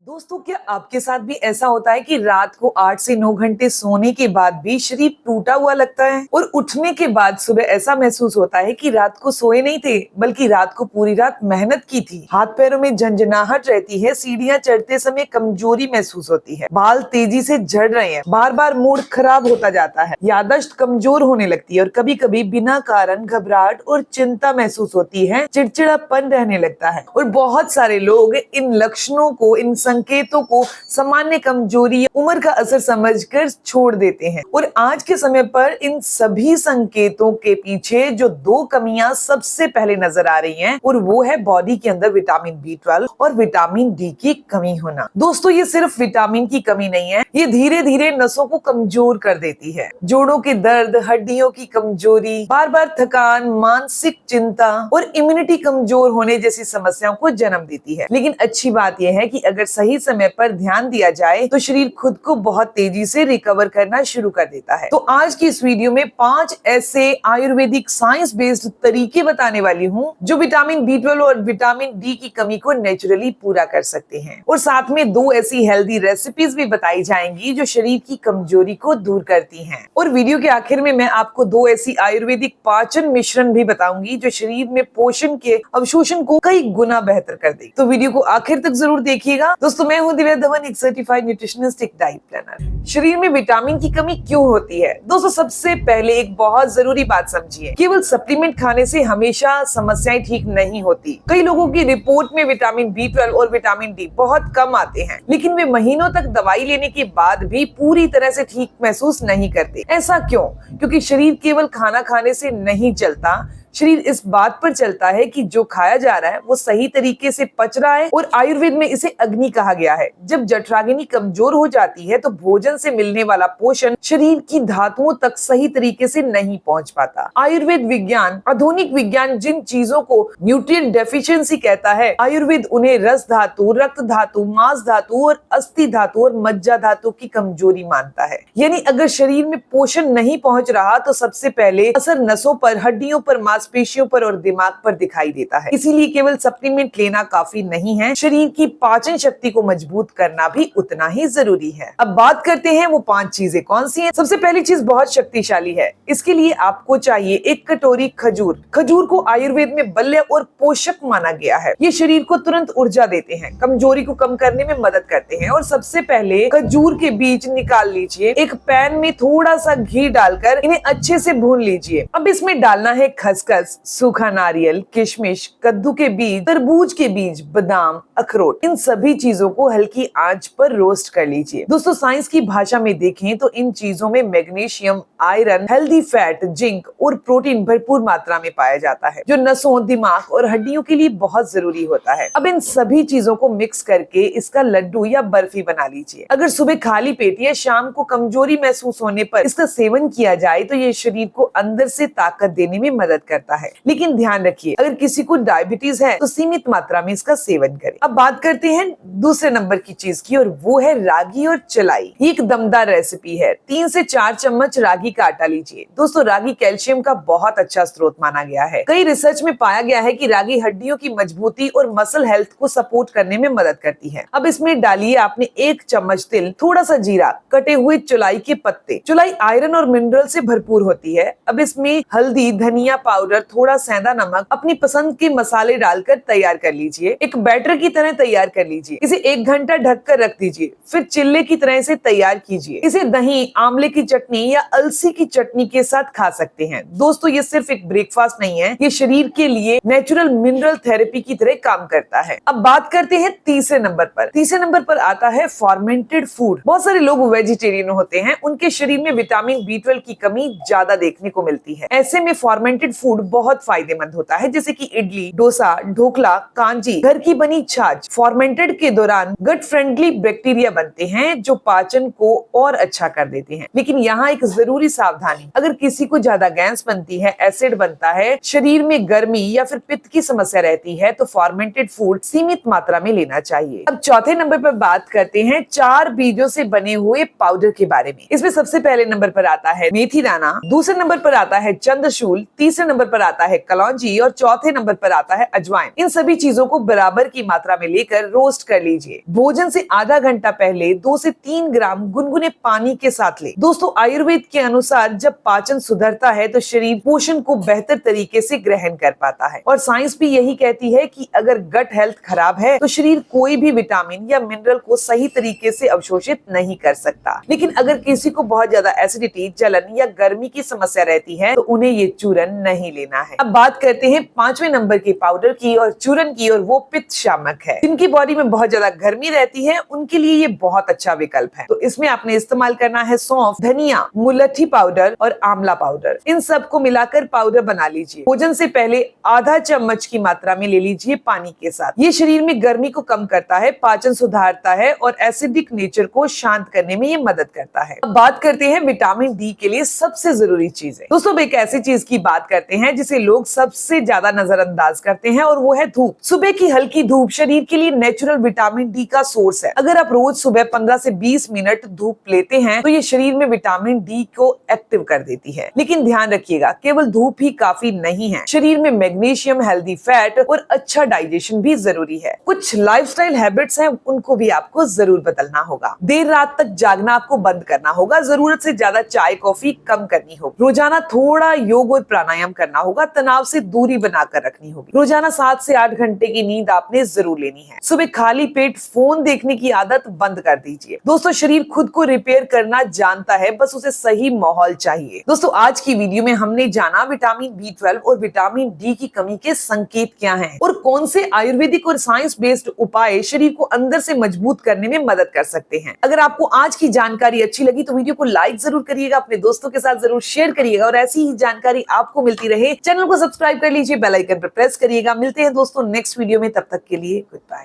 दोस्तों, क्या आपके साथ भी ऐसा होता है कि रात को 8 से 9 घंटे सोने के बाद भी शरीर टूटा हुआ लगता है और उठने के बाद सुबह ऐसा महसूस होता है कि रात को सोए नहीं थे बल्कि रात को पूरी रात मेहनत की थी। हाथ पैरों में झंझनाहट रहती है, सीढ़ियां चढ़ते समय कमजोरी महसूस होती है, बाल तेजी से झड़ रहे हैं, बार बार मूड खराब होता जाता है, याददाश्त कमजोर होने लगती है और कभी कभी बिना कारण घबराहट और चिंता महसूस होती है, चिड़चिड़ापन रहने लगता है। और बहुत सारे लोग इन लक्षणों को, इन संकेतों को सामान्य कमजोरी या उम्र का असर समझकर छोड़ देते हैं। और आज के समय पर इन सभी संकेतों के पीछे जो दो कमियां सबसे पहले नजर आ रही हैं, और वो है बॉडी के अंदर विटामिन B12 और विटामिन डी की कमी होना। दोस्तों, ये सिर्फ विटामिन की कमी नहीं है, ये धीरे धीरे नसों को कमजोर कर देती है। जोड़ों के दर्द, हड्डियों की कमजोरी, बार बार थकान, मानसिक चिंता और इम्यूनिटी कमजोर होने जैसी समस्याओं को जन्म देती है। लेकिन अच्छी बात यह है कि अगर सही समय पर ध्यान दिया जाए तो शरीर खुद को बहुत तेजी से रिकवर करना शुरू कर देता है। तो आज की इस वीडियो में 5 ऐसे आयुर्वेदिक साइंस बेस्ड तरीके बताने वाली हूँ जो विटामिन B12 और विटामिन डी की कमी को नेचुरली पूरा कर सकते हैं। और साथ में 2 ऐसी हेल्दी रेसिपीज भी बताई जाएंगी जो शरीर की कमजोरी को दूर करती हैं। और वीडियो के आखिर में मैं आपको 2 ऐसी आयुर्वेदिक पाचन मिश्रण भी बताऊंगी जो शरीर में पोषण के अवशोषण को कई गुना बेहतर कर देगी। तो वीडियो को आखिर तक जरूर देखिएगा। दोस्तों, मैं हूँ दिव्या धवन, एक सर्टिफाइड न्यूट्रिशनिस्ट, एक डाइट प्लानर। शरीर में विटामिन की कमी क्यों होती है? दोस्तों, सबसे पहले एक बहुत जरूरी बात समझिए, केवल सप्लीमेंट खाने से हमेशा समस्याएं ठीक नहीं होती। कई लोगों की रिपोर्ट में विटामिन B12 और विटामिन डी बहुत कम आते हैं, लेकिन वे महीनों तक दवाई लेने के बाद भी पूरी तरह से ठीक महसूस नहीं करते। ऐसा क्यों? क्योंकि शरीर केवल खाना खाने से नहीं चलता, शरीर इस बात पर चलता है कि जो खाया जा रहा है वो सही तरीके से पच रहा है। और आयुर्वेद में इसे अग्नि कहा गया है। जब जठराग्नि कमजोर हो जाती है तो भोजन से मिलने वाला पोषण शरीर की धातुओं तक सही तरीके से नहीं पहुंच पाता। आयुर्वेद विज्ञान, आधुनिक विज्ञान जिन चीजों को न्यूट्रिएंट डेफिशिएंसी कहता है, आयुर्वेद उन्हें रस धातु, रक्त धातु, मांस धातु और अस्थि धातु और मज्जा धातु की कमजोरी मानता है। यानी अगर शरीर में पोषण नहीं पहुंच रहा तो सबसे पहले असर नसों पर, हड्डियों पर, मांसपेशियों पर और दिमाग पर दिखाई देता है। इसीलिए केवल सप्लीमेंट लेना काफी नहीं है, शरीर की पाचन शक्ति को मजबूत करना भी उतना ही जरूरी है। अब बात करते हैं वो 5 चीजें कौन सी हैं। सबसे पहली चीज बहुत शक्तिशाली है। इसके लिए आपको चाहिए 1 कटोरी खजूर। खजूर को आयुर्वेद में बल्य और पोषक माना गया है। ये शरीर को तुरंत ऊर्जा देते हैं, कमजोरी को कम करने में मदद करते हैं। और सबसे पहले खजूर के बीज निकाल लीजिए। एक पैन में थोड़ा सा घी डालकर इन्हें अच्छे से भून लीजिए। अब इसमें डालना है खसखस, सूखा नारियल, किशमिश, कद्दू के बीज, तरबूज के बीज, बादाम, अखरोट। इन सभी चीजों को हल्की आंच पर रोस्ट कर लीजिए। दोस्तों, साइंस की भाषा में देखें तो इन चीजों में magnesium, iron, healthy fat, zinc और प्रोटीन भरपूर मात्रा में पाया जाता है, जो नसों, दिमाग और हड्डियों के लिए बहुत जरूरी होता है। अब इन सभी चीजों को मिक्स करके इसका लड्डू या बर्फी बना लीजिए। अगर सुबह खाली पेट या शाम को कमजोरी महसूस होने पर इसका सेवन किया जाए तो ये शरीर को अंदर से ताकत देने में मदद करता है। लेकिन ध्यान रखिए, अगर किसी को डायबिटीज है तो सीमित मात्रा में इसका सेवन करें। अब बात करते हैं दूसरे नंबर की चीज की, और वो है रागी और चलाई। ये एक दमदार रेसिपी है। 3 से 4 चम्मच रागी का आटा लीजिए। दोस्तों, रागी कैल्शियम का बहुत अच्छा स्रोत माना गया है। कई रिसर्च में पाया गया है कि रागी हड्डियों की मजबूती और मसल हेल्थ को सपोर्ट करने में मदद करती है। अब इसमें डालिए आपने 1 चम्मच तिल, थोड़ा सा जीरा, कटे हुए चुलाई के पत्ते। चुलाई आयरन और मिनरल से भरपूर होती है। अब इसमें हल्दी, धनिया पाउडर, थोड़ा सेंधा नमक, अपनी पसंद के मसाले डालकर तैयार कर लीजिए। एक बैटर की तरह तैयार कर लीजिए। इसे 1 घंटा ढककर रख दीजिए। फिर चिल्ले की तरह से तैयार कीजिए। इसे दही, आंवले की चटनी या अलसी की चटनी के साथ खा सकते हैं। दोस्तों, ये सिर्फ एक ब्रेकफास्ट नहीं है, ये शरीर के लिए नेचुरल मिनरल थेरेपी की तरह काम करता है। अब बात करते हैं तीसरे नंबर पर। तीसरे नंबर पर आता है फॉर्मेंटेड फूड। बहुत सारे लोग वेजिटेरियन होते हैं, उनके शरीर में विटामिन B12 की कमी ज्यादा देखने को मिलती है। ऐसे में फॉर्मेंटेड फूड बहुत फायदेमंद होता है, जैसे कि इडली, डोसा, ढोकला, कांजी, घर की बनी छाछ। फॉर्मेंटेड के दौरान गट फ्रेंडली बैक्टीरिया बनते हैं जो पाचन को और अच्छा कर देते हैं। लेकिन यहाँ एक जरूरी सावधानी, अगर किसी को ज्यादा गैस बनती है, एसिड बनता है, शरीर में गर्मी या फिर पित्त की समस्या रहती है तो फॉर्मेंटेड फूड सीमित मात्रा में लेना चाहिए। अब चौथे नंबर पर बात करते हैं 4 बीजों से बने हुए पाउडर के बारे में। इसमें सबसे पहले नंबर पर आता है मेथी दाना, दूसरे नंबर पर आता है चंद्रशूल, तीसरे नंबर नंबर पर आता है कलौंजी और चौथे नंबर पर आता है अजवाइन। इन सभी चीजों को बराबर की मात्रा में लेकर रोस्ट कर लीजिए। भोजन से आधा घंटा पहले 2 से 3 ग्राम गुनगुने पानी के साथ ले। दोस्तों, आयुर्वेद के अनुसार जब पाचन सुधरता है तो शरीर पोषण को बेहतर तरीके से ग्रहण कर पाता है और साइंस भी यही कहती है कि अगर गट हेल्थ खराब है तो शरीर कोई भी विटामिन या मिनरल को सही तरीके से अवशोषित नहीं कर सकता। लेकिन अगर किसी को बहुत ज्यादा एसिडिटी, जलन या गर्मी की समस्या रहती है तो उन्हें ये चूरन नहीं लेना है। अब बात करते हैं 5वें नंबर के पाउडर की और चूरन की, और वो पित्त शामक है। जिनकी बॉडी में बहुत ज्यादा गर्मी रहती है उनके लिए ये बहुत अच्छा विकल्प है। तो इसमें आपने इस्तेमाल करना है सौंफ, धनिया, मुलट्ठी पाउडर और आंवला पाउडर। इन सबको मिलाकर पाउडर बना लीजिए। भोजन से पहले आधा चम्मच की मात्रा में ले लीजिए पानी के साथ। ये शरीर में गर्मी को कम करता है, पाचन सुधारता है और एसिडिक नेचर को शांत करने में ये मदद करता है। अब बात करते हैं विटामिन डी के लिए सबसे जरूरी चीजें। दोस्तों, एक ऐसी चीज की बात करते हैं जिसे लोग सबसे ज्यादा नजरअंदाज करते हैं और वो है धूप। सुबह की हल्की धूप शरीर के लिए नेचुरल विटामिन डी का सोर्स है। अगर आप रोज सुबह 15 से 20 मिनट धूप लेते हैं तो ये शरीर में विटामिन डी को एक्टिव कर देती है। लेकिन ध्यान रखिएगा, केवल धूप ही काफी नहीं है। शरीर में मैग्नीशियम, हेल्दी फैट और अच्छा डाइजेशन भी जरूरी है। कुछ लाइफस्टाइल हैबिट्स हैं, उनको भी आपको जरूर बदलना होगा। देर रात तक जागना आपको बंद करना होगा। जरूरत से ज्यादा चाय कॉफी कम करनी होगी। रोजाना थोड़ा योग और प्राणायाम करना होगा। तनाव से दूरी बनाकर रखनी होगी। रोजाना 7 से 8 घंटे की नींद आपने जरूर लेनी है। सुबह खाली पेट फोन देखने की आदत बंद कर दीजिए। दोस्तों, शरीर खुद को रिपेयर करना जानता है, बस उसे सही माहौल चाहिए। दोस्तों, आज की वीडियो में हमने जाना विटामिन B12 और विटामिन डी की कमी के संकेत क्या हैं और कौन से आयुर्वेदिक और साइंस बेस्ड उपाय शरीर को अंदर से मजबूत करने में मदद कर सकते हैं। अगर आपको आज की जानकारी अच्छी लगी तो वीडियो को लाइक जरूर करिएगा, अपने दोस्तों के साथ जरूर शेयर करिएगा और ऐसी ही जानकारी आपको मिलती रहे चैनल को सब्सक्राइब कर लीजिए, बेल आइकन पर प्रेस करिएगा। मिलते हैं दोस्तों नेक्स्ट वीडियो में, तब तक के लिए गुड बाय।